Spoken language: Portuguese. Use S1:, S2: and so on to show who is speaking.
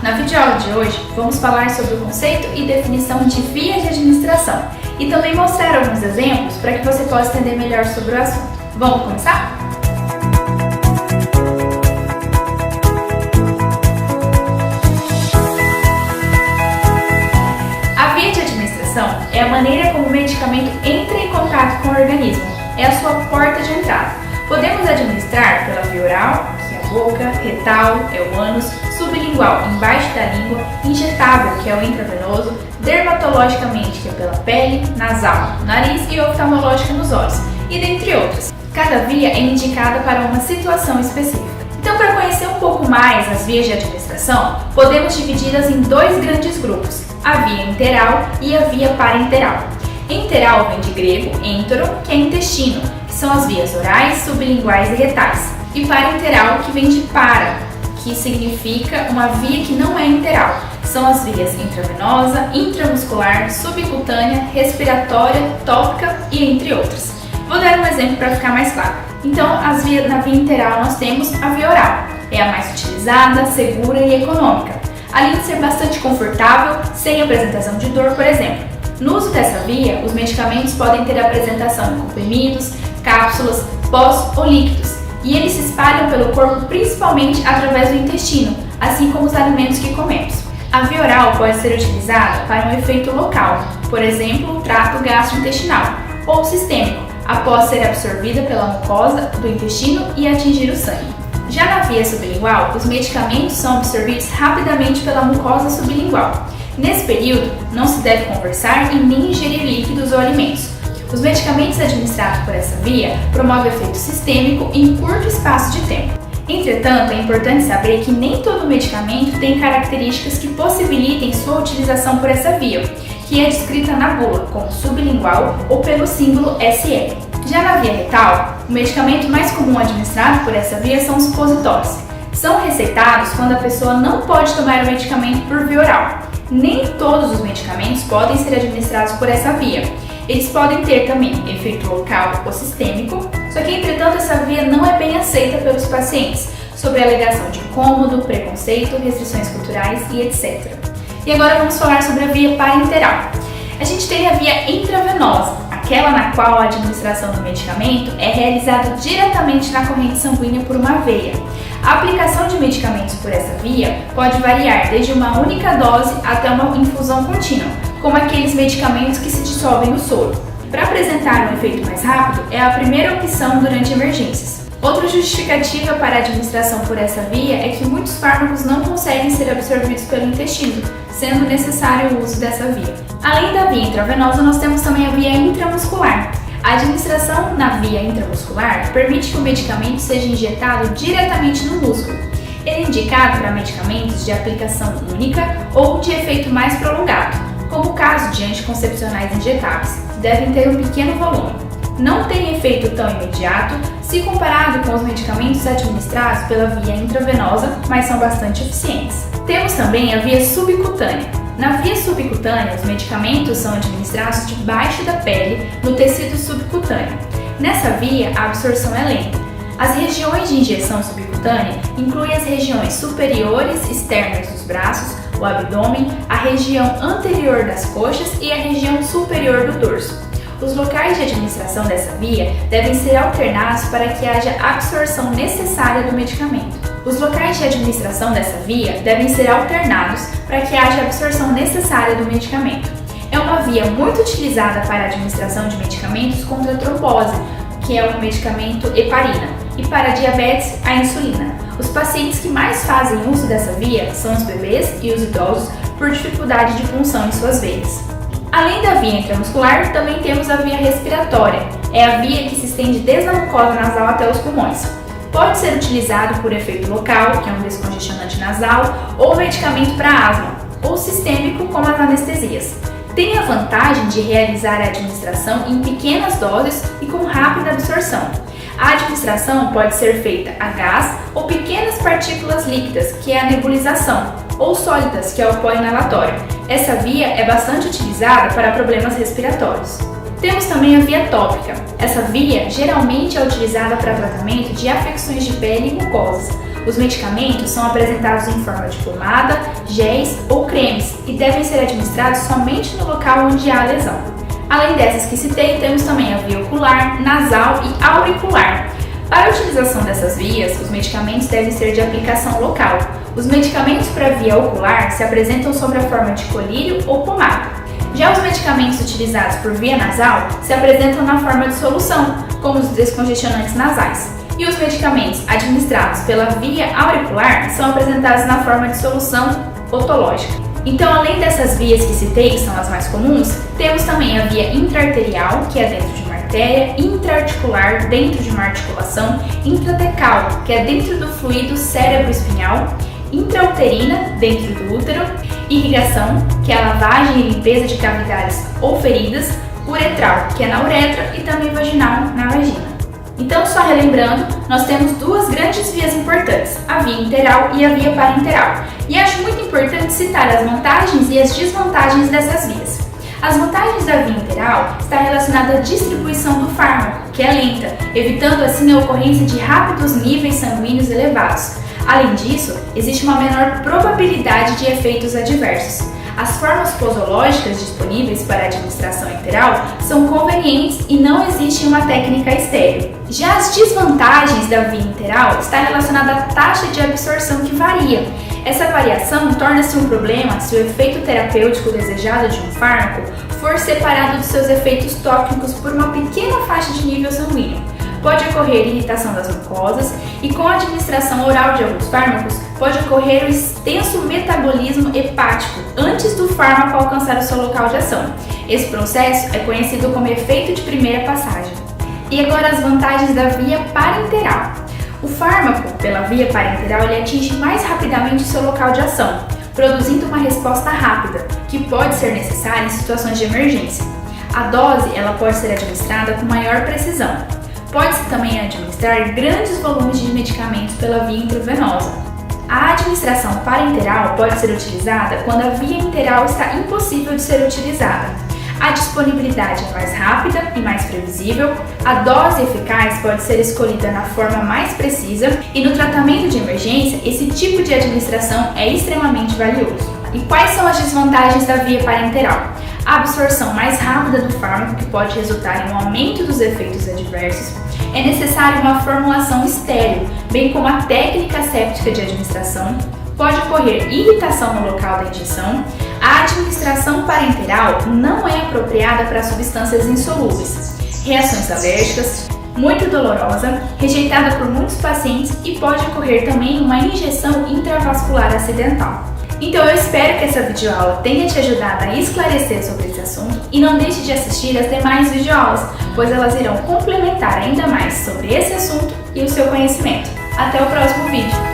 S1: Na videoaula de hoje vamos falar sobre o conceito e definição de via de administração e também mostrar alguns exemplos para que você possa entender melhor sobre o assunto. Vamos começar? A via de administração é a maneira como o medicamento entra em contato com o organismo, é a sua porta de entrada. Podemos administrar pela via oral, que é a boca, retal, é o ânus, sublingual, embaixo da língua, injetável, que é o intravenoso, dermatologicamente, que é pela pele, nasal, nariz e oftalmológica nos olhos, e dentre outras. Cada via é indicada para uma situação específica. Então, para conhecer um pouco mais as vias de administração, podemos dividi-las em dois grandes grupos, a via enteral e a via parenteral. Enteral vem de grego entero, que é intestino, que são as vias orais, sublinguais e retais. E parenteral, que vem de para, que significa uma via que não é enteral. São as vias intravenosa, intramuscular, subcutânea, respiratória, tópica e entre outras. Vou dar um exemplo para ficar mais claro. Então, na via enteral nós temos a via oral. É a mais utilizada, segura e econômica. Além de ser bastante confortável, sem apresentação de dor, por exemplo. No uso dessa via, os medicamentos podem ter apresentação em comprimidos, cápsulas, pós ou líquidos, e eles se espalham pelo corpo principalmente através do intestino, assim como os alimentos que comemos. A via oral pode ser utilizada para um efeito local, por exemplo, o trato gastrointestinal, ou sistêmico, após ser absorvida pela mucosa do intestino e atingir o sangue. Já na via sublingual, os medicamentos são absorvidos rapidamente pela mucosa sublingual. Nesse período, não se deve conversar e nem ingerir líquidos ou alimentos. Os medicamentos administrados por essa via promovem efeito sistêmico em curto espaço de tempo. Entretanto, é importante saber que nem todo medicamento tem características que possibilitem sua utilização por essa via, que é descrita na bula como sublingual ou pelo símbolo SL. Já na via retal, o medicamento mais comum administrado por essa via são os supositórios. São receitados quando a pessoa não pode tomar o medicamento por via oral. Nem todos os medicamentos podem ser administrados por essa via. Eles podem ter também efeito local ou sistêmico, só que, entretanto, essa via não é bem aceita pelos pacientes, sob a alegação de incômodo, preconceito, restrições culturais e etc. E agora vamos falar sobre a via parenteral. A gente tem a via intravenosa, aquela na qual a administração do medicamento é realizada diretamente na corrente sanguínea por uma veia. A aplicação de medicamentos por essa via pode variar desde uma única dose até uma infusão contínua, como aqueles medicamentos que se dissolvem no soro. Para apresentar um efeito mais rápido, é a primeira opção durante emergências. Outra justificativa para a administração por essa via é que muitos fármacos não conseguem ser absorvidos pelo intestino, sendo necessário o uso dessa via. Além da via intravenosa, nós temos também a via intramuscular. A administração na via intramuscular permite que o medicamento seja injetado diretamente no músculo. Ele é indicado para medicamentos de aplicação única ou de efeito mais prolongado, como o caso de anticoncepcionais injetáveis, que devem ter um pequeno volume. Não tem efeito tão imediato se comparado com os medicamentos administrados pela via intravenosa, mas são bastante eficientes. Temos também a via subcutânea. Na via subcutânea, os medicamentos são administrados debaixo da pele, no tecido subcutâneo. Nessa via, a absorção é lenta. As regiões de injeção subcutânea incluem as regiões superiores externas dos braços, o abdômen, a região anterior das coxas e a região superior do dorso. Os locais de administração dessa via devem ser alternados para que haja a absorção necessária do medicamento. Os locais de administração dessa via devem ser alternados para que haja a absorção necessária do medicamento. É uma via muito utilizada para a administração de medicamentos contra a trombose, que é o medicamento heparina, e para a diabetes, a insulina. Os pacientes que mais fazem uso dessa via são os bebês e os idosos por dificuldade de punção em suas veias. Além da via intramuscular, também temos a via respiratória. É a via que se estende desde a mucosa nasal até os pulmões. Pode ser utilizado por efeito local, que é um descongestionante nasal, ou medicamento para asma, ou sistêmico, como as anestesias. Tem a vantagem de realizar a administração em pequenas doses e com rápida absorção. A administração pode ser feita a gás ou pequenas partículas líquidas, que é a nebulização, ou sólidas, que é o pó inalatório. Essa via é bastante utilizada para problemas respiratórios. Temos também a via tópica. Essa via geralmente é utilizada para tratamento de afecções de pele e mucosas. Os medicamentos são apresentados em forma de pomada, géis ou cremes e devem ser administrados somente no local onde há lesão. Além dessas que citei, temos também a via ocular, nasal e auricular. Para a utilização dessas vias, os medicamentos devem ser de aplicação local. Os medicamentos para via ocular se apresentam sob a forma de colírio ou pomada. Já os medicamentos utilizados por via nasal se apresentam na forma de solução, como os descongestionantes nasais. E os medicamentos administrados pela via auricular são apresentados na forma de solução otológica. Então, além dessas vias que citei, que são as mais comuns, temos também a via intraarterial, que é dentro de uma artéria, intraarticular, dentro de uma articulação, intratecal, que é dentro do fluido cérebro-espinhal, intrauterina, dentro do útero, irrigação, que é a lavagem e limpeza de cavidades ou feridas, uretral, que é na uretra, e também vaginal, na vagina. Então, só relembrando, nós temos duas grandes vias importantes, a via interal e a via parenteral. E acho muito importante citar as vantagens e as desvantagens dessas vias. As vantagens da via interal está relacionada à distribuição do fármaco, que é lenta, evitando assim a ocorrência de rápidos níveis sanguíneos elevados. Além disso, existe uma menor probabilidade de efeitos adversos. As formas posológicas disponíveis para a administração interal são convenientes e não existe uma técnica estéril. Já as desvantagens da via interal está relacionada à taxa de absorção que varia. Essa variação torna-se um problema se o efeito terapêutico desejado de um fármaco for separado de seus efeitos tóxicos por uma pequena faixa de nível sanguíneo. Pode ocorrer irritação das mucosas e com a administração oral de alguns fármacos pode ocorrer o extenso metabolismo hepático antes do fármaco alcançar o seu local de ação. Esse processo é conhecido como efeito de primeira passagem. E agora as vantagens da via parenteral. O fármaco, pela via parenteral, ele atinge mais rapidamente o seu local de ação, produzindo uma resposta rápida, que pode ser necessária em situações de emergência. A dose ela pode ser administrada com maior precisão. Pode-se também administrar grandes volumes de medicamentos pela via intravenosa. A administração parenteral pode ser utilizada quando a via interal está impossível de ser utilizada. A disponibilidade é mais rápida e mais previsível, a dose eficaz pode ser escolhida na forma mais precisa e no tratamento de emergência, esse tipo de administração é extremamente valioso. E quais são as desvantagens da via parenteral? A absorção mais rápida do fármaco, que pode resultar em um aumento dos efeitos adversos. É necessária uma formulação estéril, bem como a técnica séptica de administração. Pode ocorrer irritação no local da injeção. A administração parenteral não é apropriada para substâncias insolúveis. Reações alérgicas, muito dolorosa, rejeitada por muitos pacientes e pode ocorrer também uma injeção intravascular acidental. Então eu espero que essa videoaula tenha te ajudado a esclarecer sobre esse assunto e não deixe de assistir as demais videoaulas, pois elas irão complementar ainda mais sobre esse assunto e o seu conhecimento. Até o próximo vídeo!